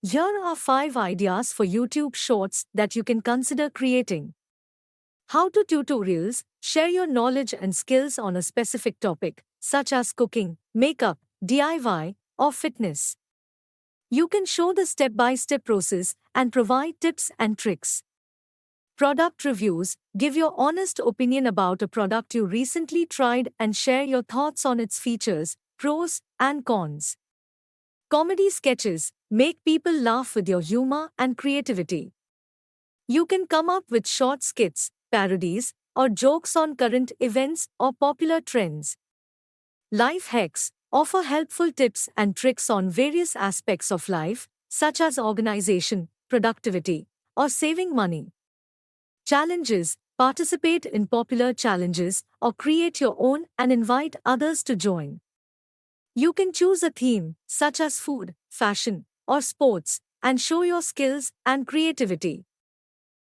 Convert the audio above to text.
Here are 5 ideas for YouTube Shorts that you can consider creating. How-to tutorials share your knowledge and skills on a specific topic, such as cooking, makeup, DIY, or fitness. You can show the step-by-step process and provide tips and tricks. Product reviews give your honest opinion about a product you recently tried and share your thoughts on its features, pros, and cons. Comedy sketches make people laugh with your humor and creativity. You can come up with short skits, parodies, or jokes on current events or popular trends. Life hacks offer helpful tips and tricks on various aspects of life, such as organization, productivity, or saving money. Challenges participate in popular challenges or create your own and invite others to join. You can choose a theme, such as food, fashion, or sports, and show your skills and creativity.